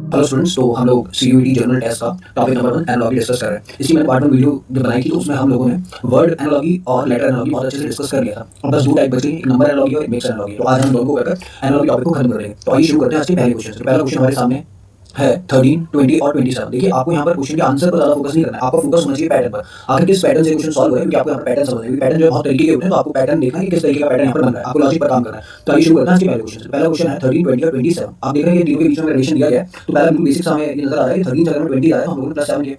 Hello students, तो हम लोग सीयूईटी जनरल टेस्ट का टॉपिक नंबर 1 एनालॉजी डिस्कस कर रहे हैं। इसी मैंने पार्ट 1 वीडियो जो बनाई थी तो उसमें हम लोगों ने वर्ड एनालॉजी और लेटर एनालॉजी बहुत अच्छे से डिस्कस कर लिया था। अब बस दो टाइप बची, एक नंबर एनालॉजी और एक मिक्स एनालॉजी। तो आज हम दोनों को कर एनालॉजी टॉपिक को खत्म करेंगे। तो आइए शुरू करते हैं आज के पहले क्वेश्चन से। पहला क्वेश्चन हमारे सामने है 13, 20 और 27। देखिए, आपको यहाँ पर क्वेश्चन के आंसर पर ज्यादा फोकस नहीं करना है, आपका फोकस होना चाहिए पैटर्न पर। आखिर किस पैटर्न से क्वेश्चन सॉल्व हो रहा है, क्योंकि आपको यहाँ पर पैटर्न समझना है। पैटर्न जो है बहुत तरीके के होते हैं, तो आपको पैटर्न देखना है कि किस तरीके का पैटर्न यहाँ पर बन रहा है, आपको लॉजिक पर काम करना है। तो आइए शुरू करते हैं आज के पहले क्वेश्चन से। पहला क्वेश्चन है 13, 20 और 27। आप देख रहे हैं ये तीनों के बीच में रिलेशन दिया गया है। तो पहला बिल्कुल बेसिक सा हमें ये नजर आ रहा है कि 13 जगह में 20 आ रहा है, हम लोगों ने +7 किया।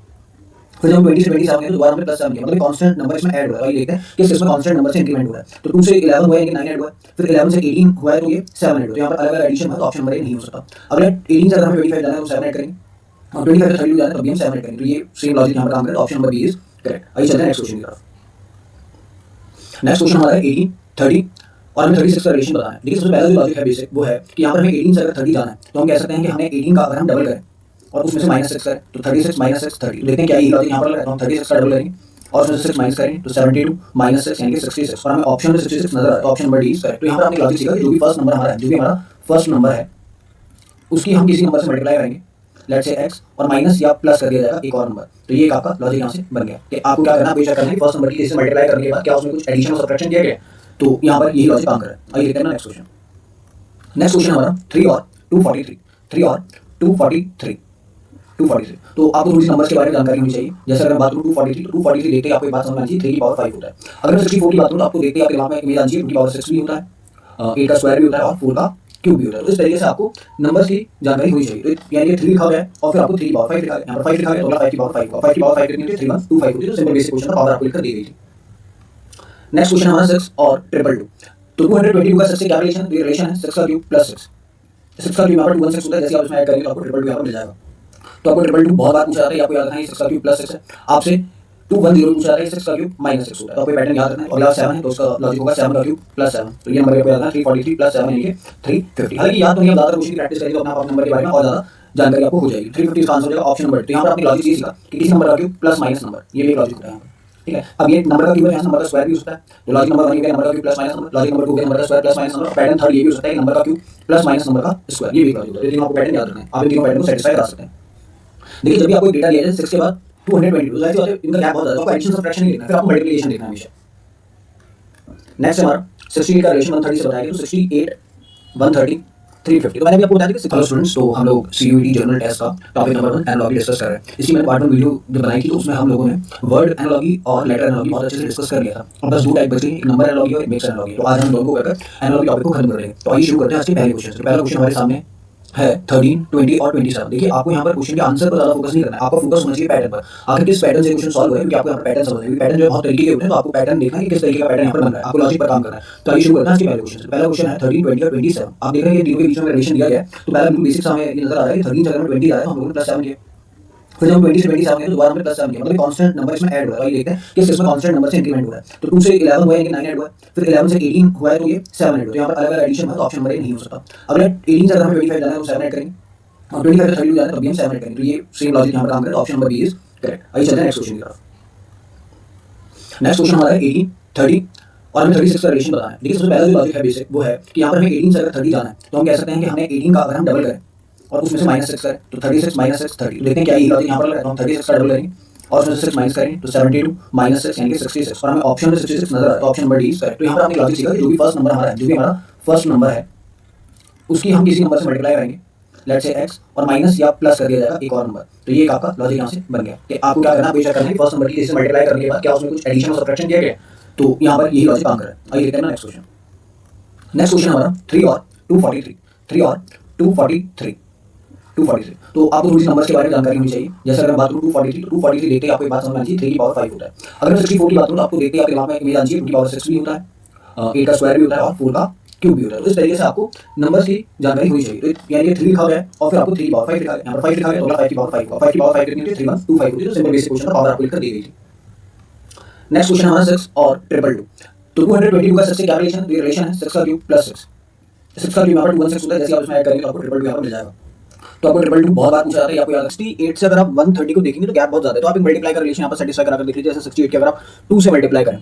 फिर जब हम 20 से 27 गए तो दोबारा हमने +7 किया, मतलब कांस्टेंट नंबर इसमें ऐड हो रहा है। देखते हैं कि इसमें कांस्टेंट नंबर से इंक्रीमेंट हो रहा है। तो 2 से 11 हुआ है, यानी 9 ऐड हुआ है। फिर 11 से 18 हुआ है तो ये 7 ऐड हो। तो यहाँ पर अलग अलग एडिशन है, तो ऑप्शन नंबर ए नहीं हो सकता। अगर 18 से अगर हमें 25 जाना है तो 7 ऐड करेंगे, और 25 से 32 जाना है तो भी हम 7 ऐड करेंगे। तो ये सेम लॉजिक यहाँ पर काम करेगा, option number B is correct. आइए चलते हैं नेक्स्ट क्वेश्चन की तरफ। नेक्स्ट क्वेश्चन हमारा है 18, 30 और हमें 36 का रिलेशन बताना है। देखिए, सबसे पहला जो लॉजिक है बेसिक वो है कि यहाँ पर हमें 18 से अगर 30 जाना है तो हम कह सकते हैं कि हमें 18 का अगर हम डबल करें और उसमें से -6 करें तो 36 - 6 30। देखते हैं क्या ये लॉजिक यहाँ पर लगा है। तो हम 36 का डबल करेंगे और उसमें से 6 माइनस करेंगे तो 72 - 6 यानी कि 66, और हमें ऑप्शन में 66 नजर आ रहा है, तो option number D is correct. तो यहाँ पर हमने लॉजिक सीखा कि जो भी फर्स्ट नंबर हमारा है, जो भी हमारा फर्स्ट नंबर है उसकी हम किसी नंबर से मल्टीप्लाई करेंगे, लेट्स से x, और माइनस या प्लस कर दिया जाएगा एक और नंबर। तो ये आपका लॉजिक यहाँ से बन गया कि आपको क्या करना है, आपको चेक करना है फर्स्ट नंबर की किसी से मल्टीप्लाई करने के बाद क्या उसमें कुछ एडिशन और सब्ट्रैक्शन किया गया। तो यहाँ पर यही लॉजिक काम कर रहा है। आइए देखते हैं नेक्स्ट क्वेश्चन। नेक्स्ट क्वेश्चन हमारा 3 और 243, 3 और 243, 243। तो आपको थोड़ी सी नंबर्स के बारे में जानकारी होनी चाहिए। जैसे अगर मैं बात करूँ 243, तो 243 देखते ही आपको एक बात समझ आनी चाहिए, 3 की पावर 5 होता है। अगर मैं 64 की बात करूँ तो आपको देखते ही आपके दिमाग में इमेज आनी चाहिए 2 की पावर 6 भी होता है, 8 का स्क्वायर भी होता है और 4 का क्यूब भी होता है। तो इस तरीके से आपको नंबर्स की जानकारी होनी चाहिए। तो यानी कि 3 लिखा गया है और फिर आपको 3 की पावर 5 लिखा गया है। यहाँ पर 5 लिखा गया तो 5 की पावर 5 होगा। 5 की पावर 5 कितनी होती है, 3125 होती है। तो सिंपल बेसिक क्वेश्चन का पावर आपको लिखकर दी गई थी। नेक्स्ट क्वेश्चन हमारा 6 और 222। तो 222 का 6 से क्या रिलेशन है, तो ये रिलेशन है 6 का क्यूब प्लस 6। 6 का क्यूब यहाँ पर 216 होता है, जैसे आप इसमें ऐड करेंगे तो आपको 222 यहाँ पर मिल जाएगा। तो आपको 222 बहुत बार पूछा जाता है, आपको याद रखना है 6 का क्यूब प्लस 6 है। आपसे 210 पूछा जाता है, 6 का क्यूब -6 होता है। तो आपको पैटर्न याद रखना है। और यहाँ 7 है तो उसका लॉजिक होगा 7 का क्यूब प्लस 7। तो ये नंबर आपको याद रखना है 343 प्लस 7 यानी कि 350। हालांकि याद तो नहीं, ज्यादा क्वेश्चन की प्रैक्टिस करेंगे तो अपना नंबर के बारे में और ज्यादा जानकारी आपको हो जाएगी। 350 का आंसर हो जाएगा ऑप्शन नंबर। तो यहाँ पर आपने लॉजिक ये सीखा कि किसी नंबर का क्यूब प्लस माइनस नंबर, ये भी एक लॉजिक होता है यहाँ पर। ठीक है, अब ये नंबर का क्यूब है, यहाँ नंबर का स्क्वायर भी हो सकता है। तो लॉजिक नंबर 1 हो गया नंबर का cube plus minus number, logic number 2 हो गया नंबर का square plus minus number. Pattern third ये भी हो सकता है कि नंबर का क्यूब प्लस माइनस नंबर का स्क्वायर, ये भी एक लॉजिक होता है। लेकिन आपको पैटर्न याद रखना है, आप इन तीनों पैटर्न को सेटिस्फाई करा सकते हैं। देखिए, जब भी आपको डेटा दिया जाए 6 के बाद 222, जाहिर सी बात है इनका गैप बहुत ज्यादा है, आपको एडिशन सब्ट्रैक्शन नहीं लिखना है, फिर आपको मल्टीप्लिकेशन लिखना है हमेशा। नेक्स्ट हमारा 68 का रिलेशन 130 से बताया गया। तो 68, 130, 350। तो मैंने भी आपको बताया कि हेलो स्टूडेंट्स, तो हम लोग सीयूईटी जनरल टेस्ट का टॉपिक नंबर 1 एनालॉजी डिस्कस कर रहे हैं। इसी मैंने पार्ट 1 वीडियो जो बनाई थी तो उसमें हम लोगों ने वर्ड एनालॉजी और लेटर एनालॉजी बहुत अच्छे से डिस्कस कर लिया था। अब बस दो टाइप बची, एक नंबर एनालॉजी और एक मिक्स एनालॉजी। तो आज हम दोनों को कर एनालॉजी टॉपिक को खत्म करेंगे। तो आइए शुरू करते हैं आज के पहले क्वेश्चन से। पहला क्वेश्चन हमारे सामने है 13, 20 और 27। देखिए, आपको यहाँ पर क्वेश्चन के आंसर पर ज्यादा फोकस नहीं करना है, आपका फोकस होना चाहिए पैटर्न पर। आखिर किस पैटर्न से क्वेश्चन सॉल्व हो रहा है, क्योंकि आपको यहाँ पर पैटर्न समझना है। पैटर्न जो है बहुत तरीके के होते हैं, तो आपको पैटर्न देखना है कि किस तरीके का पैटर्न यहाँ पर बन रहा है, आपको लॉजिक पर काम करना है। तो आइए शुरू करते हैं आज के पहले क्वेश्चन से। पहला क्वेश्चन है 13, 20 और 27। आप देख रहे हैं ये तीनों के बीच में रिलेशन दिया गया है। तो पहला बिल्कुल बेसिक सा हमें ये नजर आ रहा है कि 13 जगह में 20 आ रहा है, हम लोगों ने +7 किया। फिर जब हम 20 से 27 गए तो दोबारा हमने +7 किया, मतलब कांस्टेंट नंबर इसमें ऐड हो रहा है। देखते हैं कि इसमें कांस्टेंट नंबर से इंक्रीमेंट हो रहा है। तो 2 से 11 हुआ है, यानी कि 9 ऐड हुआ है। फिर 11 से 18 हुआ है तो ये 7 ऐड हो। तो यहाँ पर अलग अलग एडिशन है, तो ऑप्शन नंबर ए नहीं हो सकता। अगर 18 से अगर हमें 25 जाना है तो 7 ऐड करेंगे, और 25 से 32 जाना है तो भी हम 7 ऐड करेंगे। तो ये सेम लॉजिक यहाँ पर काम करेगा, option number B is correct. आइए चलते हैं नेक्स्ट क्वेश्चन की तरफ। नेक्स्ट क्वेश्चन हमारा है 18, 30 और हमें 36 का रिलेशन बताना है। देखिए, सबसे पहला जो लॉजिक है बेसिक वो है कि यहाँ पर हमें 18 से अगर 30 जाना है तो हम कह सकते हैं कि हमें 18 का अगर हम डबल करें और उसमें से -6 करें तो 36 - 6 30। देखते हैं क्या ये लॉजिक यहाँ पर लगा है। तो हम 36 का डबल करेंगे और उसमें से 6 माइनस करेंगे तो 72 - 6 यानी कि 66, और हमें ऑप्शन में 66 नजर आ रहा है, तो option number D is correct. तो यहाँ पर हमने लॉजिक सीखा कि जो भी फर्स्ट नंबर हमारा है, जो भी हमारा फर्स्ट नंबर है उसकी हम किसी नंबर से मल्टीप्लाई करेंगे, लेट्स से x, और माइनस या प्लस कर दिया जाएगा एक और नंबर। तो ये आपका लॉजिक यहाँ से बन गया कि आपको क्या करना है, आपको चेक करना है फर्स्ट नंबर की किसी से मल्टीप्लाई करने के बाद क्या उसमें कुछ एडिशन और सब्ट्रैक्शन किया गया। तो यहाँ पर यही लॉजिक काम कर रहा है। आइए देखते हैं नेक्स्ट क्वेश्चन। नेक्स्ट क्वेश्चन हमारा 3 और 243, 3 और 243, 243। तो आपको थोड़ी सी नंबर्स के बारे में जानकारी होनी चाहिए। जैसे अगर मैं बात करूँ 243, तो 243 देखते ही आपको एक बात समझ आनी चाहिए 3 की पावर 5 होता है। अगर मैं 64 की बात करूँ तो आपको देखते ही आपके दिमाग में इमेज आनी चाहिए 2 की पावर 6 भी होता है, 8 का स्क्वायर भी होता है और 4 का क्यूब भी होता है। तो इस तरीके से आपको नंबर्स की जानकारी होनी चाहिए। तो यानी कि 3 लिखा गया है और फिर आपको 3 की पावर 5 लिखा गया, यहाँ पर 5 लिखा गया तो 5 की पावर 5 होगा। 5 की पावर 5 कितनी होती है, 3125 होती है। तो सिंपल बेसिक क्वेश्चन का पावर आपको लिखकर दी गई थी। नेक्स्ट क्वेश्चन हमारा 6 और 222। तो 222 का 6 से क्या रिलेशन है, रिलेशन है 6 का क्यूब प्लस 6। 6 का क्यूब यहाँ पर 216 होता है, जैसे आप इसमें ऐड करेंगे तो आपको 222 यहाँ पर मिल जाएगा। तो आपको 222 बहुत बार पूछा जाता है, आपको याद 68 से अगर आप 130 को देखेंगे तो गैप बहुत ज्यादा है। तो आप एक मल्टीप्लाई का रिलेशन यहाँ पर सेटिस्फाई करा कर देख लीजिए। जैसे 68 के अगर आप 2 से मल्टीप्लाई करें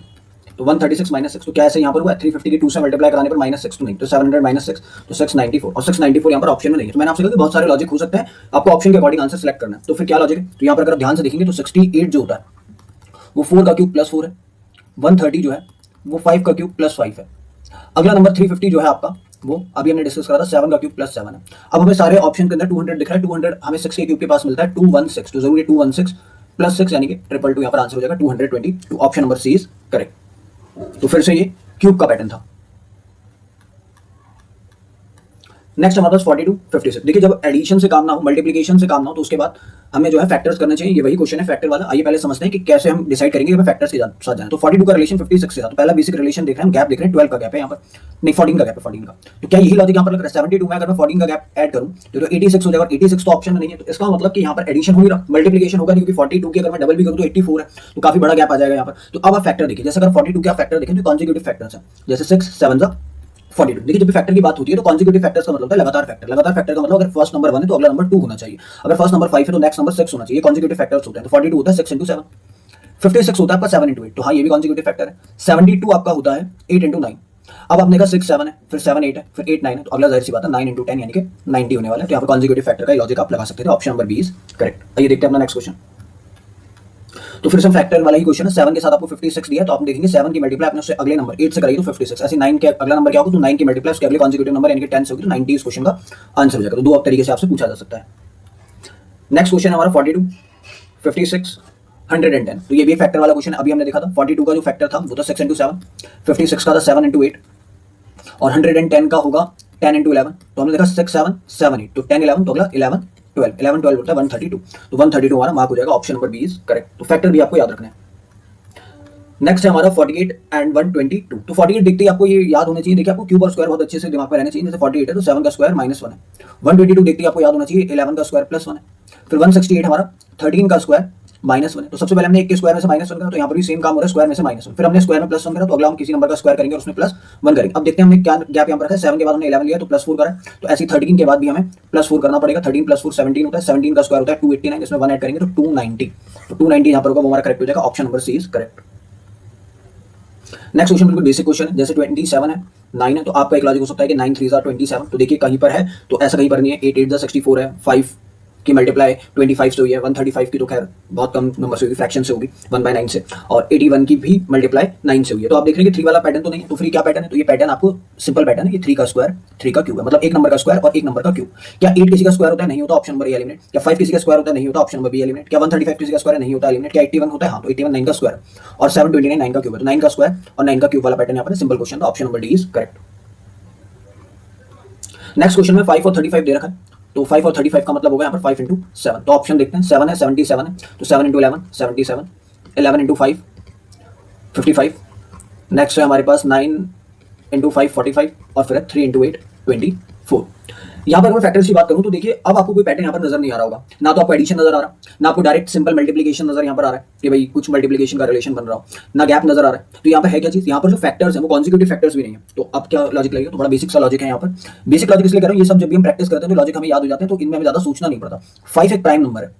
तो 136 माइनस 6, तो क्या ऐसे यहाँ पर हुआ 350 की 2 से मल्टीप्लाई कराने पर -6 तो नहीं, तो 700 माइनस 6 तो 694, और 694 यहाँ पर ऑप्शन में नहीं है। तो मैंने आपसे कहा कि बहुत सारे लॉजिक हो सकते हैं, आपको ऑप्शन के अकॉर्डिंग आंसर सेलेक्ट करना है। तो फिर क्या लॉजिक है, तो यहाँ पर अगर आप ध्यान से देखेंगे तो 68 जो होता है वो 4 का क्यूब प्लस 4 है, 130 जो है वो 5 का क्यूब प्लस 5 है। अगला नंबर 350 जो है आपका वो अभी हमने डिस्कस करा था 7 का क्यूब प्लस 7 है। अब हमें सारे ऑप्शन के अंदर 200 दिख रहा है, 200 हमें 6 के क्यूब के पास मिलता है 216, तो जरूरी 216 प्लस 6 यानी कि 222 यहाँ पर आंसर हो जाएगा 220, तो option number C is correct. तो फिर से ये क्यूब का पैटर्न था। नेक्स्ट हमारे पास 42 56। देखिए जब एडिशन से काम ना हो, मल्टीप्लिकेशन से काम ना हो, तो उसके बाद हमें जो है फैक्टर्स करने चाहिए। ये वही क्वेश्चन है फैक्टर वाला। आइए पहले समझते हैं कि कैसे हम डिसाइड करेंगे कि हमें फैक्टर्स के साथ जाना। तो 42 का रिलेशन 56 से था, तो पहला बेसिक रिलेशन देख रहे हैं, गैप देख रहे हैं, 12 का गैप है यहाँ पर, नहीं 14 का गैप है, 14 का। तो क्या यही लॉजिक यहाँ पर लग रहा है 72 में अगर मैं 14 का गैप ऐड करूं तो 86 हो जाएगा, 86 तो ऑप्शन में नहीं है, तो इसका मतलब कि यहाँ पर एडिशन हो नहीं रहा, मल्टीप्लिकेशन होगा नहीं, क्योंकि 42 की अगर मैं डबल भी करूं तो 84 है, तो काफी बड़ा गैप आ जाएगा यहाँ पर। तो अब आप फैक्टर देखिए, जैसे अगर 42 के आप फैक्टर देखें तो कॉन्जिक्यूटिव फैक्टर्स है, जैसे 6 7 42। देखिए जब भी फैक्टर की बात होती है तो कॉन्जिक्यूटिव फैक्टर्स का मतलब होता है लगातार फैक्टर। लगातार फैक्टर का मतलब अगर फर्स्ट नंबर 1 है तो अगला नंबर 2 होना चाहिए, अगर फर्स्ट नंबर 5 है तो नेक्स्ट नंबर 6 होना चाहिए। कॉन्जिक्यूटिव फैक्टर्स होते हैं। तो 42 होता है 6 into 7, 56 होता है आपका 7 into 8, तो हाँ ये भी कॉन्जिक्यूटिव फैक्टर है। 72 आपका होता है 8 into 9। अब आपने कहा 6 7 है, फिर 7 8 है, फिर 8 9 है, तो अगला जाहिर सी बात है 9 into 10 यानी कि 90 होने वाला है। तो यहाँ पर कॉन्जिक्यूटिव फैक्टर का लॉजिक आप लगा सकते थे, option number B is correct. आइए देखते हैं अपना नेक्स्ट क्वेश्चन। तो फिर से फैक्टर वाला ही क्वेश्चन है। 7 के साथ आपको 56 दिया, तो आप देखेंगे 7 की मल्टीप्लाई आपने उससे अगले नंबर 8 से कराई तो 56, ऐसे 9 के अगला नंबर क्या होगा, तो 9 की मल्टीप्लाई उसके अगले कॉन्जिक्यूटिव नंबर यानी कि 10 से होगी, तो 90 इस क्वेश्चन का आंसर हो जाएगा। तो दो तरीके से आपसे पूछा जा सकता है। नेक्स्ट क्वेश्चन हमारा 42 56 110। तो ये भी फैक्टर वाला क्वेश्चन अभी हमने देखा था। 42 का जो फैक्टर था वो था 6 into 7, 56 का था 7 into 8, और 110 का होगा 10 into 11। तो हमने देखा 6 7 7 8, तो 10 11 तो अगला 11 12 होता है 132, तो 132 हमारा मार्क हो जाएगा, option number B is correct. तो फैक्टर भी आपको याद रखना है। नेक्स्ट है हमारा 48 and 122। तो 48 देखते ही आपको ये याद होना चाहिए, देखिए आपको क्यूब और स्क्वायर बहुत अच्छे से दिमाग में रहना चाहिए। जैसे 48 है तो 7 का स्क्वायर -1 है। 122 देखते ही आपको याद होना चाहिए 11 का स्क्वायर +1 है। फिर 168 हमारा 13 का स्क्वायर -1 है। तो सबसे पहले हमने एक के स्क्वायर में से -1 करा, तो यहाँ पर भी सेम काम हो रहा है, स्क्वायर में से -1। फिर हमने स्क्वायर में +1 करा, तो अगला हम किसी नंबर का स्क्वायर करेंगे और उसमें +1 करेंगे। अब देखते हैं हमने क्या गैप यहाँ पर रखा है। 7 के बाद हमने 11 लिया तो +4 करा, तो ऐसे 13 के बाद भी हमें +4 करना पड़ेगा। 13 + 4 17 होता है, 17 का स्क्वायर होता है 289, इसमें 1 ऐड करेंगे तो 290, तो 290 यहाँ पर होगा, वो हमारा करेक्ट हो जाएगा, option number C is correct. Next question बिल्कुल बेसिक क्वेश्चन है। जैसे 27 है 9 है, तो आपका एक लॉजिक हो सकता है कि 9 3 27, तो देखिए कहीं पर है तो ऐसा कहीं पर नहीं है। 8 8 64 है, 5 की मल्टीप्लाई 25 से हुई है, 135 की तो खैर बहुत कम नंबर से होगी, फ्रैक्शन से होगी 1/9 से, और 81 की भी मल्टीप्लाई 9 से हुई है। तो आप देख रहे हैं कि 3 वाला पैटर्न तो नहीं है, तो फिर क्या पैटर्न है, तो ये पैटर्न आपको सिंपल पैटर्न है कि 3 का स्क्वायर 3 का क्यूब है, मतलब एक नंबर का स्क्वायर और एक नंबर का क्यूब। क्या 8 किसी का स्क्वायर होता है, नहीं होता, ऑप्शन नंबर ए एलिमिनेट। क्या 5 किसी का स्क्वायर होता है, नहीं होता, ऑप्शन नंबर बी एलिमिनेट। क्या 135 किसी का स्क्वायर नहीं होता, एलिमिनेट। क्या 81 होता है, हाँ, तो 81 9 का स्क्वायर और 729 9 का क्यूब है, तो 9 का स्क्वायर और 9 का क्यूब वाला पैटर्न यहाँ पर सिंपल क्वेश्चन, तो option number D is correct. Next question में 5 और 35 दे रखा है, तो 5 और 35 का मतलब होगा यहाँ पर 5 into 7। तो ऑप्शन देखते हैं, 7 है 77 है, तो 7 into 11 77, 11 into 5 55। नेक्स्ट है हमारे पास 9 into 5 45, और फिर 3 into 8 24। यहाँ पर मैं फैक्टर्स की बात करूँ तो देखिए अब आपको कोई पैटर्न यहाँ पर नजर नहीं आ रहा होगा, ना तो आपको एडिशन नजर आ रहा, ना आपको डायरेक्ट सिंपल मल्टीप्लिकेशन नजर यहाँ पर आ रहा है कि भाई कुछ मल्टीप्लिकेशन का रिलेशन बन रहा हो, ना गैप नजर आ रहा है। तो यहाँ पर है क्या चीज, यहाँ पर जो फैक्टर्स है वो कॉन्जिक्यूटिव फैक्टर्स भी नहीं है। तो अब क्या लॉजिक लगेगा, तो बड़ा बेसिक सा लॉजिक है यहाँ पर। बेसिक लॉजिक इसलिए कर रहा हूँ, ये सब जब भी हम प्रैक्टिस करते हैं तो लॉजिक हमें याद हो जाते हैं, तो इनमें हमें ज्यादा सोचना नहीं पड़ता। 5 एक प्राइम नंबर है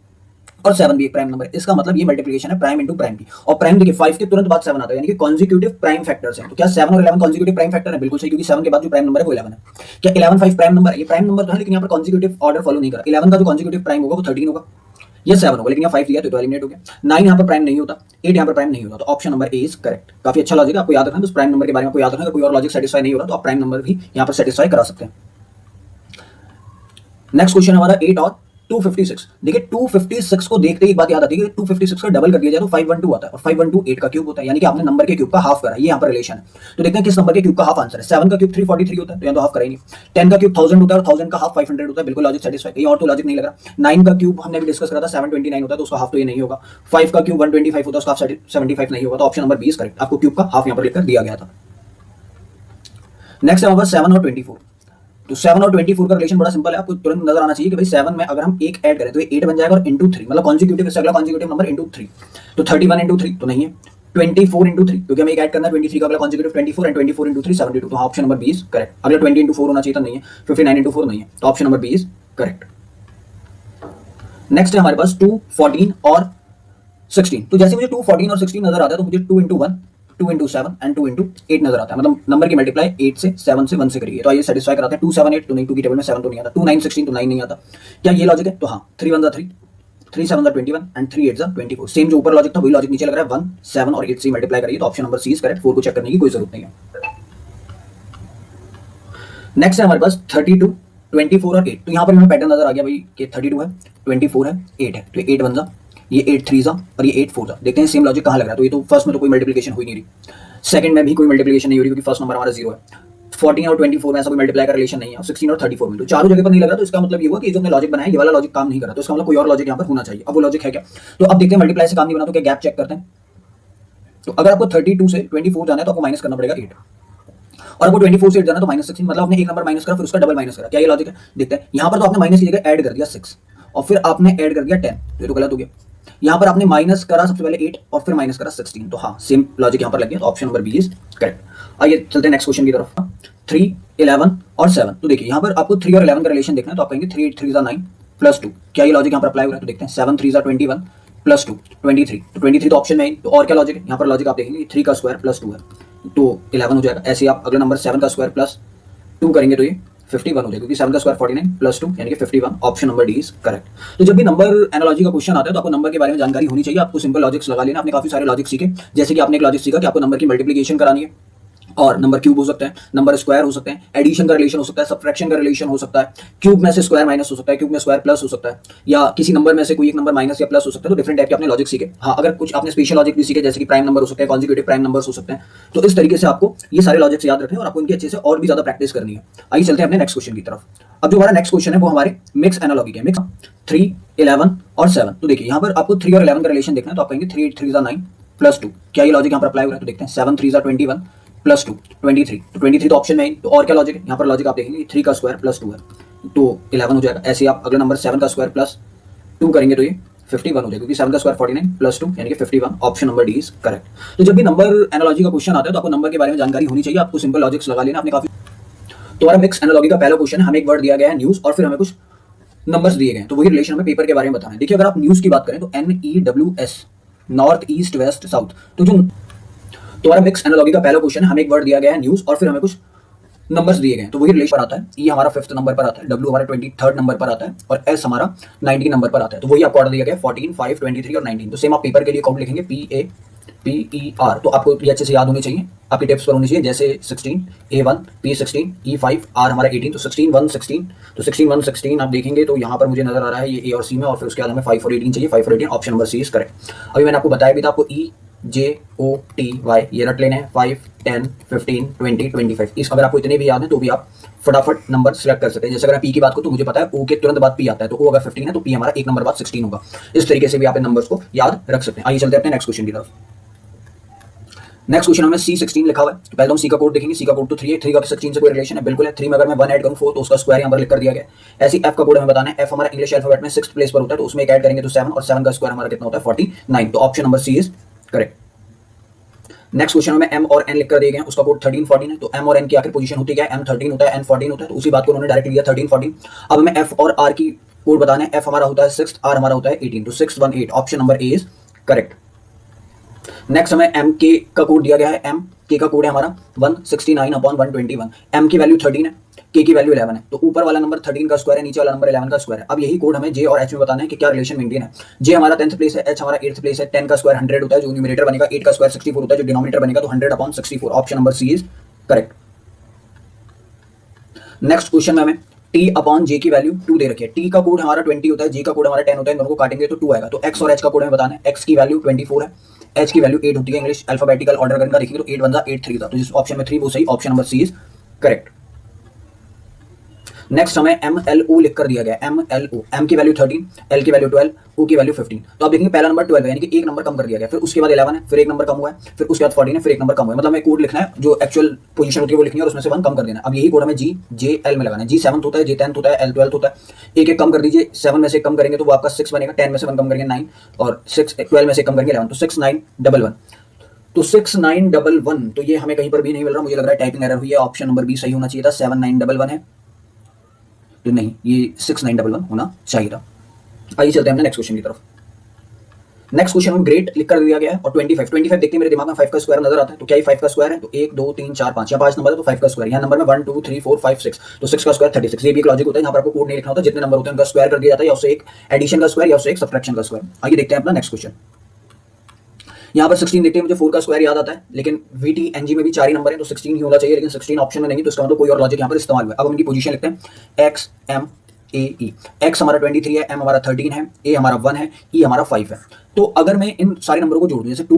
और 7 भी एक प्राइम नंबर है, इसका मतलब ये मल्टीप्लिकेशन है प्राइम इंटू प्राइम की। और प्राइम देखिए 5 के तुरंत बाद 7 आता है, यानी कि कॉन्जिक्यूटिव प्राइम फैक्टर्स हैं। तो क्या 7 और 11 कॉन्जिक्यूटिव प्राइम फैक्टर है, बिल्कुल सही, क्योंकि 7 के बाद जो प्राइम नंबर है वो 11 है। क्या 11 5 प्राइम नंबर है, ये प्राइम नंबर तो है, लेकिन यहाँ पर कॉन्जिक्यूटिव ऑर्डर फॉलो नहीं करा। 11 का जो कॉन्जिक्यूटिव प्राइम होगा वो 13 होगा, ये 7 होगा, लेकिन यहाँ 5 दिया तो एलिमिनेट हो गया। 9 यहाँ पर प्राइम नहीं होता, 8 यहाँ पर प्राइम नहीं होता, तो option number A is correct. काफी अच्छा लॉजिक है, आपको याद रखना। तो प्राइम नंबर के बारे में आपको याद रखना, अगर कोई और लॉजिक सेटिस्फाई नहीं हो रहा तो आप प्राइम नंबर भी यहाँ पर सेटिस्फाई करा सकते हैं। नेक्स्ट क्वेश्चन हमारा 8 और 256। देखिए 256 को देखते ही एक बात याद आती है कि 256 का डबल कर दिया जाए तो 512 आता है, और 512 8 का क्यूब होता है, यानी कि आपने नंबर के क्यूब का हाफ करा, ये यहाँ पर रिलेशन है। तो देखते हैं किस नंबर के क्यूब का हाफ आंसर है। 7 का क्यूब 343 होता है, तो यहाँ तो हाफ करा ही नहीं। 10 का क्यूब 1000 होता है, और 1000 का हाफ 500 होता है, बिल्कुल लॉजिक सेटिस्फाई, कहीं और तो लॉजिक नहीं लग रहा। 9 का क्यूब हमने भी डिस्कस करा था 729 होता है, तो उसका हाफ तो ये नहीं होगा। 5 का क्यूब 125 होता है, उसका हाफ 75 नहीं होगा, तो ऑप्शन नंबर 20 करेक्ट। आपको क्यूब का हाफ यहाँ पर लिखकर दिया गया था। नेक्स्ट है हमारे 7 और 24। तो 7 और 24 का रिलेशन बड़ा सिंपल है, आपको तुरंत नजर आना चाहिए कि भाई 7 में अगर हम 1 ऐड करें तो ये 8 बन जाएगा, और इंटू 3 मतलब कॉन्जिक्यूटिव से अगला कॉन्जिक्यूटिव नंबर इंटू 3, तो 31 इंटू 3 तो नहीं है, 24 इंटू 3 क्योंकि हमें एक ऐड करना है, 23 का अगला कॉन्जिक्यूटिव 24 एंड 24 इंटू 3 72, तो ऑप्शन नंबर 20 करेक्ट। अगला 20 इंटू 4 होना चाहिए, तो नहीं है। 59 इंटू 4 नहीं है, तो ऑप्शन नंबर 20 करेक्ट। नेक्स्ट है हमारे पास 2 14 और 16। तो जैसे मुझे 2 14 और 16 नजर आता है तो मुझे 2 इंटू 1 2 इंटू 7 एंड 2 इंटू 8 नजर आता है, मतलब नंबर की मल्टीप्लाई 8 से 7 से 1 से करिए, तो आइए सेटिस्फाई कराते हैं। 2 7 8 तो नहीं, 2 की टेबल में 7 तो नहीं आता, 2 9 16 तो 9 नहीं आता, क्या ये लॉजिक है? तो हाँ, 3 1 3, 3 7 21 एंड 3 8 24, सेम जो ऊपर लॉजिक था वही लॉजिक नीचे लग रहा है, 1 7 और 8 से मल्टीप्लाई करिए, तो option number C is correct, 4 को चेक करने की कोई जरूरत नहीं है। नेक्स्ट है हमारे पास 32 24 और 8, तो यहाँ पर हमें पैटर्न नजर आ गया भाई कि 32 है, 24 है, 8 है, तो 8 1 जा, ये 8 3 जा और ये 8 4 जा। देखते हैं सेम लॉजिक कहाँ लग रहा है, तो ये तो फर्स्ट में तो कोई मल्टीप्लिकेशन हुई नहीं रही, सेकंड में भी कोई मल्टीप्लिकेशन नहीं हो रही क्योंकि फर्स्ट नंबर हमारा 0 है, 14 और 24 में ऐसा कोई मल्टीप्लाई का रिलेशन नहीं है, 16 और 34 में, तो चारों जगह पर नहीं लग रहा, तो इसका मतलब ये हुआ कि जो हमने लॉजिक बनाया ये वाला लॉजिक काम नहीं कर रहा, तो इसका मतलब कोई और लॉजिक यहाँ पर होना चाहिए। अब वो लॉजिक है क्या, तो अब देखते हैं मल्टीप्लाई से काम नहीं बना तो क्या गैप चेक करते हैं। तो अगर आपको 32 से 24 जाना है तो आपको माइनस करना पड़ेगा 8, और आपको 24 से 8 जाना तो -16, मतलब आपने एक नंबर माइनस करा फिर उसका डबल माइनस करा, क्या ये लॉजिक है? देखते हैं, यहाँ पर तो आपने माइनस की जगह ऐड कर दिया 6 और फिर आपने ऐड कर दिया 10, तो ये तो गलत हो गया। यहाँ पर आपने माइनस करा सबसे पहले 8 और फिर माइनस करा 16, तो हाँ सेम लॉजिक यहाँ पर लग गया, तो option number B is correct. आइए चलते हैं नेक्स्ट क्वेश्चन की तरफ। 3 11 और 7, तो देखिए यहाँ पर आपको 3 और 11 का रिलेशन देखना है, तो आप कहेंगे 3 8 3 9 प्लस 2, क्या ये लॉजिक यहाँ पर अप्लाई हो रहा है? तो देखते हैं 7 3 21 प्लस 2 23, तो 23 तो ऑप्शन में है, तो और क्या लॉजिक है यहाँ पर? लॉजिक आप देखेंगे 3 का स्क्वायर प्लस 2 है तो 11 हो जाएगा। ऐसे आप अगला नंबर 7 का स्क्वायर प्लस 2 करेंगे तो ये 51 हो जाएगा, क्योंकि 7 का स्क्वायर 49 प्लस 2 यानी कि 51, option number D is correct. तो जब भी नंबर एनालॉजी का क्वेश्चन आता है तो आपको नंबर के बारे में जानकारी होनी चाहिए, आपको सिंपल लॉजिक्स लगा लेना। आपने काफी सारे लॉजिक सीखे, जैसे कि आपने एक लॉजिक सीखा कि आपको नंबर की मल्टीप्लिकेशन करानी है और नंबर क्यूब हो सकता है, नंबर स्क्वायर हो सकते हैं, एडिशन का रिलेशन हो सकता है, सब्ट्रैक्शन का रिलेशन हो सकता है, क्यूब में से स्क्वायर माइनस हो सकता है, क्यूब में स्क्वायर प्लस हो सकता है, या किसी नंबर में से कोई एक नंबर माइनस या प्लस हो सकता है, तो डिफरेंट टाइप के आपने लॉजिक सीखे। हाँ, अगर कुछ आपने स्पेशल लॉजिक भी सीखे जैसे कि प्राइम नंबर हो सकते हैं, कॉन्जिक्यूटिव प्राइम नंबर्स हो सकते हैं, तो इस तरीके से आपको ये सारे लॉजिक्स याद रखने और आपको इनकी अच्छे से और भी ज्यादा प्रैक्टिस करनी है। आइए चलते हैं अपने नेक्स्ट क्वेश्चन की तरफ। अब जो हमारा नेक्स्ट क्वेश्चन है वो हमारे मिक्स एनालॉजी के, मिक्स 3 11 और 7, तो देखिए यहाँ पर आपको 3 और 11 का रिलेशन देखना है, तो आप कहेंगे 3 8 3 9 प्लस 2, क्या ये लॉजिक यहाँ पर अप्लाई हो रहा है? तो देखते हैं 7 3 21 प्लस 2 23, तो 23 तो ऑप्शन में है, तो और क्या लॉजिक है यहाँ पर? लॉजिक आप देखेंगे 3 का स्क्वायर प्लस 2 है तो 11 हो जाएगा। ऐसे आप अगला नंबर 7 का स्क्वायर प्लस 2 करेंगे तो ये 51 हो जाएगा, क्योंकि 7 का स्क्वायर 49 प्लस 2 यानी कि 51, option number D is correct. तो जब भी नंबर एनालॉजी का क्वेश्चन आता है तो आपको नंबर के बारे में जानकारी होनी चाहिए, आपको सिंपल लॉजिक्स लगा लेना। आपने काफी, तो हमारा मिक्स एनालॉजी का पहला क्वेश्चन है, हमें एक वर्ड दिया गया है न्यूज और फिर हमें कुछ नंबर्स दिए गए हैं, तो वही रिलेशन हमें पेपर के बारे में बताना है। देखिए अगर आप न्यूज की बात करें तो NEWS, north east west south, तो जो तो हमारा मिक्स एनालॉजी का पहला क्वेश्चन है, हमें एक वर्ड दिया गया है न्यूज और फिर हमें कुछ नंबर्स दिए गए हैं, तो वही रिलेशन आता है। ई हमारा 5th नंबर पर आता है, W हमारा 23rd नंबर पर आता है और S हमारा 19 नंबर पर आता है, तो वही आपको ऑर्डर दिया गया है 14 5 23 और 19। तो सेम आप पेपर के लिए काउंट लिखेंगे PAPER, तो आपको ये अच्छे से याद होने चाहिए, आपकी टिप्स पर होनी चाहिए, जैसे 16 A1 P16 E5 R हमारा 18, तो 16 1 16, तो 16 1 16 आप देखेंगे तो यहाँ पर मुझे नजर आ रहा है ये A और C में, और फिर उसके बाद हमें 5 और 18 चाहिए, 5 और 18, option number C is correct. अभी मैंने आपको बताया भी था, आपको EJOTY ये रट लेने हैं, 5 10 15 20 25, इस अगर आपको इतने भी याद है तो भी आप फटाफट नंबर सेलेक्ट कर सकते हैं। जैसे अगर पी की बात करूं तो मुझे पता है ओ के तुरंत बाद पी आता है, तो ओ अगर 15 है तो पी हमारा एक नंबर बाद 16 होगा। इस तरीके से भी आप इन नंबर्स को याद रख सकते हैं। आइए चलते हैं अपने नेक्स्ट क्वेश्चन की तरफ। नेक्स्ट क्वेश्चन हमें C16 लिखा हुआ है, तो पहले हम C का कोड देखेंगे। C का कोड तो 3 है, 3 का 16 से कोई रिलेशन है? बिल्कुल है। 3 में अगर मैं 1 ऐड करूं 4, तो उसका स्क्वायर यहाँ पर लिख कर दिया गया है। ऐसे F का कोड हमें बताना है, F हमारा इंग्लिश अल्फाबेट में 6th प्लेस पर होता है, तो उसमें एक ऐड करेंगे तो 7, और 7 का स्क्वायर हमारा कितना होता है 49, तो option number C is correct. Next question में M और N लिख कर दिए गए हैं, उसका कोड 13 14 है, तो M और N की आखिर पोजीशन होती है क्या? M 13 होता है, N 14 होता है, तो उसी बात को उन्होंने डायरेक्ट लिया 13 14। अब हमें F और R की कोड बताना है, F हमारा होता है 6, R हमारा होता है 18, तो 6 1 8, option number A is correct. Next हमें M K का कोड दिया गया है, M K का कोड है हमारा 169/121, M की वैल्यू 13 है, K की वैल्यू 11 है, तो ऊपर वाला नंबर 13 का स्क्वायर है, नीचे वाला नंबर 11 का स्क्वायर है। अब यही कोड हमें J और H में बताना है कि क्या रिलेशन मेंटेन है। J हमारा 10th प्लेस है, H हमारा 8th प्लेस है, 10 का स्क्वायर 100 होता है जो न्यूमरेटर बनेगा, 8 का स्क्वायर 64 होता है जो डिनोमिनेटर बनेगा, तो 100/64, option number C is correct. Next question में हमें T/J की वैल्यू 2 दे रखी है। T का कोड हमारा 20 होता है, J का कोड हमारा 10 होता है, दोनों को काटेंगे तो 2 आएगा, तो X और H का कोड हमें बताना है। X की वैल्यू 24 है, H की वैल्यू 8 होती है, इंग्लिश अल्फाबेटिकल ऑर्डर करके देखेंगे तो 8 1 8 3 था, तो जिस ऑप्शन में 3 वो सही, option number C is correct. Next हमें MLO लिख कर दिया गया है, MLO, M की वैल्यू 13, L की वैल्यू 12, O की वैल्यू 15, तो आप देखेंगे पहला नंबर 12 है, यानी कि एक नंबर कम कर दिया गया, फिर उसके बाद 11 है, फिर एक नंबर कम हुआ है, फिर उसके बाद 14 है, फिर एक नंबर कम हुआ है, मतलब हमें कोड लिखना है जो एक्चुअल पोजीशन होती है वो लिखनी है और उसमें से 1 कम कर देना है। अब यही कोड हमें G J L में लगाना है। G 7th होता है, J 10th होता है, L 12th होता है, एक एक कम कर दीजिए, 7 में से कम करेंगे तो वो आपका 6 बनेगा, 10 में से 1 कम करेंगे 9, और 12 में से कम करेंगे 11, तो 6 9 1 1, तो 6 9 1 1, तो ये हमें कहीं पर भी नहीं मिल रहा, मुझे लग रहा है टाइपिंग एरर हुई है, ऑप्शन नंबर बी सही होना चाहिए था, 7 9 1 1 है, तो नहीं, ये 6 9 1 1 होना चाहिए था। आइए चलते हैं अपने नेक्स्ट क्वेश्चन की तरफ। नेक्स्ट क्वेश्चन में ग्रेट लिख कर दिया गया है और 25 देखते हैं मेरे दिमाग में 5 का स्क्वायर नजर आता है, तो क्या ये 5 का स्क्वायर है? तो 1 2 3 4 5 या 5 नंबर है तो 5 का स्क्वायर, यहाँ नंबर में 1 2 3 4 5 6, तो 6 का स्क्वायर 36। ये भी एक लॉजिक होता है, यहाँ पर आपको कोड नहीं लिखना होता, जितने नंबर होते हैं उनका स्क्वायर कर दिया जाता है, या उससे एक एडिशन का स्क्वायर या उससे एक सब्ट्रैक्शन का स्क्वायर। आइए देखते हैं अपना नेक्स्ट क्वेश्चन। यहाँ पर 16 देखते हैं, मुझे 4 का स्क्वायर याद आता है, लेकिन VT NG में भी 4 ही नंबर है तो 16 ही होना चाहिए, लेकिन 16 ऑप्शन में नहीं, तो इसका मतलब कोई और लॉजिक यहाँ पर इस्तेमाल हुआ है। अब हम इनकी पोजीशन लिखते हैं X M A E। X हमारा 23 है, M हमारा 13 है, A हमारा 1 है, E हमारा 5 है। तो अगर मैं इन सारे नंबरों को जोड़ दूं, जैसे 2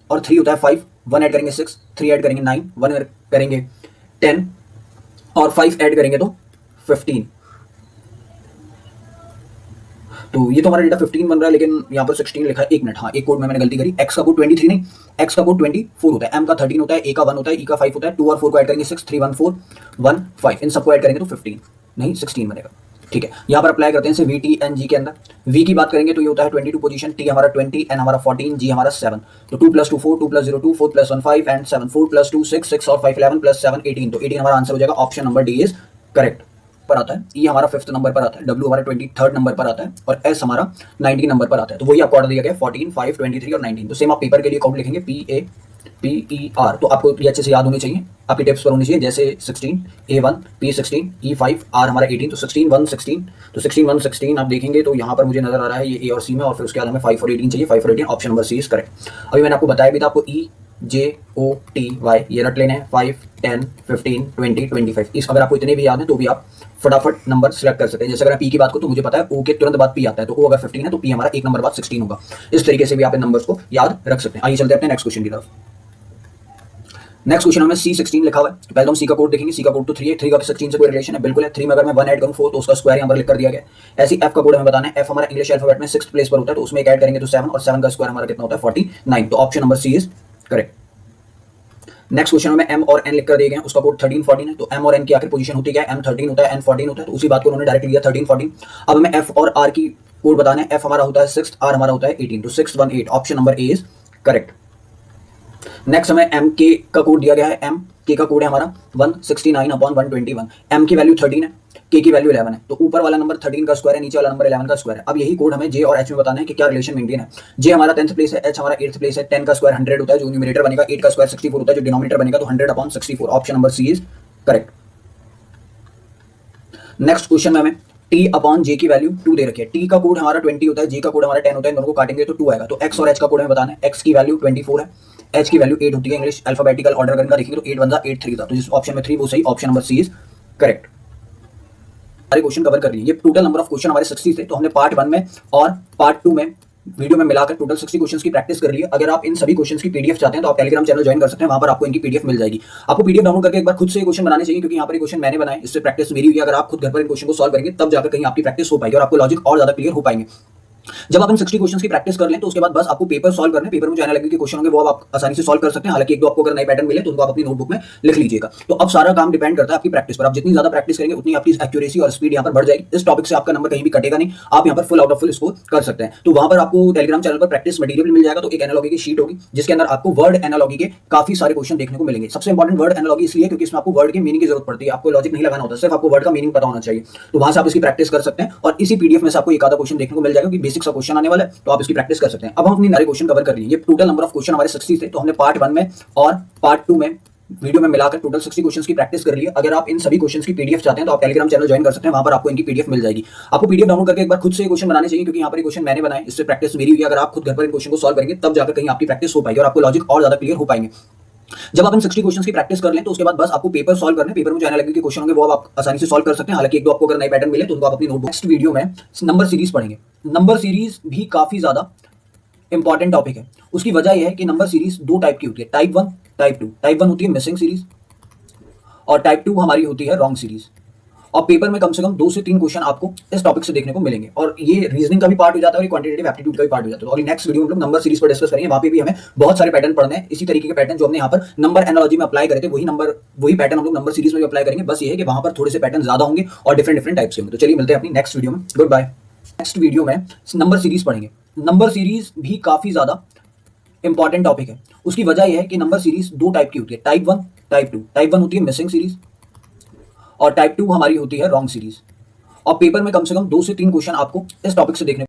और 3 होता है 5, 1 ऐड करेंगे 6, 3 ऐड करेंगे 9, 1 ऐड करेंगे 10 और 5 ऐड करेंगे तो 15। तो ये तो हमारा डेटा 15 बन रहा है, लेकिन यहाँ पर 16 लिखा है। एक मिनट, हाँ एक कोड में मैंने गलती करी। X का कोड 23 नहीं, X का कोड 24 होता है, M का 13 होता है, A का 1 होता है, E का 5 होता है। 2 और 4 को ऐड करेंगे 6, 3 1 4 1 5, इन सबको ऐड करेंगे तो 15 नहीं 16 बनेगा। ठीक है, यहाँ पर अप्लाई करते हैं इसे VT and G के अंदर। V की बात करेंगे तो ये होता है 22 पोजीशन, T हमारा 20, N हमारा 14, G हमारा 7। तो 2 + 2 4, 2 + 0 2, 4 + 1 5 एंड 7, 4 + 2 6, 6 और 5 11 + 7 18। तो 18 हमारा आंसर हो जाएगा, option number D is correct पर आता है। E हमारा 5th नंबर पर आता है, W हमारा 23rd नंबर पर आता है और S हमारा 19 नंबर पर आता है। तो वही आपको ऑर्डर दिया गया 14, 5, 23 और 19। तो सेम आप पेपर के लिए काउंट लिखेंगे PAPER। तो आपको ये अच्छे से याद होनी चाहिए, आपकी टिप्स पर होनी चाहिए, जैसे 16 A1 P16 E5 R हमारा 18। तो 16 1 16, तो 16 1 16 आप देखेंगे तो यहाँ पर मुझे नजर आ रहा है ये A और C में, और फिर उसके बाद हमें 5 और 18 चाहिए। 5 और 18 option number C is correct. अभी मैंने आपको बताया भी था, आपको EJOTY ये रट लेने हैं, 5 10 15 20 25। इस अगर आपको इतने भी याद हैं तो भी आप फटाफट नंबर सेलेक्ट कर सकते हैं। जैसे अगर मैं P की बात करूँ तो मुझे पता है O के तुरंत बाद P आता है, तो O अगर 15 है तो P हमारा एक नंबर बाद 16 होगा। इस तरीके से भी आप इन नंबर्स को याद रख सकते हैं। आइए चलते हैं अपने नेक्स्ट क्वेश्चन की तरफ। नेक्स्ट क्वेश्चन में C16 लिखा हुआ है, तो पहले हम C का कोड देखेंगे। C का कोड तो 3 है, 3 का 16 से कोई रिलेशन है? बिल्कुल है। 3 में अगर मैं 1 ऐड करूँ 4, तो उसका स्क्वायर यहाँ पर लिख कर दिया गया है। ऐसे F का कोड हमें बताना है। F हमारा इंग्लिश अल्फाबेट में 6th प्लेस पर होता है, तो उसमें एक ऐड करेंगे तो 7, और 7 का स्क्वायर हमारा कितना होता है 49। तो option number C is correct. Next question में M और N लिख कर दिए गए हैं, उसका कोड 13 14 है। तो M और N की आखिर पोजीशन होती है, M 13 होता है, N 14 होता है, तो उसी बात को उन्होंने डायरेक्ट लिया 13 14। अब हमें F और R की कोड बताना है। F हमारा होता है 6, R हमारा होता है 18, तो 6 1 8 option number A is correct. Next हमें M K का कोड दिया गया है। M K का कोड है हमारा 169/121। M की वैल्यू 13 है, K की वैल्यू 11 है, तो ऊपर वाला नंबर 13 का स्क्वायर है, नीचे वाला नंबर 11 का स्क्वायर है। अब यही कोड हमें J और H में बताना है कि क्या रिलेशन मेंटेन है। J हमारा 10th प्लेस है, H हमारा 8th प्लेस है। 10 का स्क्वायर 100 होता है जो न्यूमरेटर बनेगा, 8 का स्क्वायर 64 होता है जो डिनोमिनेटर बनेगा, तो 100/64 option number C is correct. Next question में हमें T/J की वैल्यू 2 दे रखी है। T का कोड हमारा 20 होता है, J का कोड हमारा 10 होता है, इन दोनों को काटेंगे तो 2 आएगा। तो X और H का कोड हमें बताना है। X की वैल्यू 24 है, H की वैल्यू 8 होती है। इंग्लिश अल्फाबेटिकल ऑर्डर करके देखेंगे तो 8 1 8 3 था, तो जिस ऑप्शन में 3 वो सही, option number C is correct. सारे क्वेश्चन कवर कर लिए। ये टोटल नंबर ऑफ क्वेश्चन हमारे 60 थे, तो हमने पार्ट 1 में और पार्ट 2 में वीडियो में मिलाकर टोटल 60 क्वेश्चंस की प्रैक्टिस कर ली है। अगर आप इन सभी क्वेश्चंस की पीडीएफ चाहते हैं तो आप टेलीग्राम चैनल ज्वाइन कर सकते हैं, वहां पर आपको इनकी पीडीएफ मिल जाएगी। आपको पीडीएफ डाउनलोड करके एक बार खुद से क्वेश्चन बनाने चाहिए, क्योंकि यहाँ पर क्वेश्चन मैंने बनाए, इससे प्रैक्टिस मेरी हुई। अगर आप खुद घर पर इन क्वेश्चन को सॉल्व करेंगे तब जाकर कहीं आपकी प्रैक्टिस हो पाएगी और आपको लॉजिक और ज्यादा क्लियर हो पाएंगे। जब आप इन 60 क्वेश्चंस की प्रैक्टिस कर लें तो उसके बाद बस आपको पेपर सॉल्व करने, पेपर में जो एनालिटिकल के क्वेश्चन होंगे वो आप आसानी से सॉल्व कर सकते हैं। हालांकि एक दो आपको अगर नए पैटर्न मिले तो उनको आप अपनी नोटबुक में लिख लीजिएगा। तो अब सारा काम डिपेंड करता है आपकी प्रैक्टिस पर। आप जितनी ज्यादा प्रैक्टिस करेंगे उतनी आपकी एक्यूरेसी और स्पीड यहाँ पर बढ़ जाएगी। इस टॉपिक से आपका नंबर कहीं भी कटेगा नहीं, आप यहाँ पर full out of full score कर सकते हैं। तो वहां पर आपको टेलीग्राम चैनल पर प्रैक्टिस मटेरियल मिल जाएगा। तो एक एनालॉजी की शीट होगी जिसके अंदर आपको वर्ड एनालॉजी के काफी सारे क्वेश्चन देखने को मिलेंगे। सबसे इंपॉर्टेंट वर्ड एनालॉजी इसलिए क्योंकि इसमें आपको वर्ड की मीनिंग की जरूरत पड़ती है, आपको लॉजिक नहीं लगाना होता, सिर्फ आपको वर्ड का मीनिंग पता होना चाहिए। तो वहां से आप इसकी प्रैक्टिस कर सकते हैं और इसी पीडीएफ में से आपको एक आधा क्वेश्चन देखने को मिल जाएगा कि बेसिक सा क्वेश्चन आने वाला है, तो आप इसकी प्रैक्टिस कर सकते हैं। अब हम अपनी सारे क्वेश्चन कवर कर लिए। ये टोटल नंबर ऑफ क्वेश्चन हमारे 60 थे, तो हमने पार्ट 1 में और पार्ट 2 में वीडियो में मिलाकर टोटल 60 क्वेश्चंस की प्रैक्टिस कर ली है। अगर आप इन सभी क्वेश्चंस की पीडीएफ चाहते हैं तो आप टेलीग्राम चैनल ज्वाइन कर सकते हैं, वहां पर आपको इनकी पीडीएफ मिल जाएगी। आपको पीडीएफ डाउनलोड करके एक बार खुद से क्वेश्चन बनाने चाहिए, क्योंकि यहाँ पर क्वेश्चन मैंने बनाए, इससे प्रैक्टिस मेरी हुई। अगर आप खुद घर पर इन क्वेश्चन को सॉल्व करेंगे तब जाकर कहीं आपकी प्रैक्टिस हो पाएगी और आपको लॉजिक और ज्यादा क्लियर हो पाएंगे। जब आप इन 60 क्वेश्चंस की प्रैक्टिस कर लें तो उसके बाद बस आपको पेपर सॉल्व करने, पेपर में जो एनालिटिकल के क्वेश्चन होंगे वो आप आसानी से सॉल्व कर सकते हैं। हालांकि एक दो आपको अगर नए पैटर्न मिले तो उनको आप अपनी नोटबुक। नेक्स्ट वीडियो में नंबर सीरीज पढ़ेंगे। नंबर सीरीज भी काफी ज्यादा इंपॉर्टेंट टॉपिक है। उसकी वजह यह है कि नंबर सीरीज दो टाइप की होती है, टाइप 1 टाइप 2। टाइप 1 होती है मिसिंग सीरीज और टाइप 2 हमारी होती है रॉन्ग सीरीज। और पेपर में कम से कम 2 से 3 क्वेश्चन आपको इस टॉपिक से देखने को मिलेंगे और ये रीजनिंग का भी पार्ट हो जाता है और ये क्वांटिटेटिव एप्टीट्यूड का भी पार्ट हो जाता है। और नेक्स्ट वीडियो में हम लोग नंबर सीरीज पर डिस्कस करेंगे। वहां पे भी हमें बहुत सारे पैटर्न पढ़ने हैं, इसी तरीके के पैटर्न जो हमने यहाँ पर नंबर एनालॉजी में अप्लाई करे थे, वही पैटर्न हम लोग नंबर सीरीज में भी अप्लाई करेंगे। बस ये है कि वहां पर थोड़े से पैटर्न ज्यादा होंगे और डिफरेंट टाइप्स के होंगे। तो चलिए मिलते हैं अपनी नेक्स्ट वीडियो में। Good bye. नेक्स्ट वीडियो में नंबर सीरीज पढ़ेंगे। नंबर सीरीज भी काफी ज्यादा इंपॉर्टेंट टॉपिक है। उसकी वजह यह है कि नंबर सीरीज दो टाइप की होती है, टाइप 1 टाइप 2। टाइप 1 होती है मिसिंग सीरीज और टाइप 2 हमारी होती है रॉन्ग सीरीज। और पेपर में कम से कम 2 से 3 क्वेश्चन आपको इस टॉपिक से देखने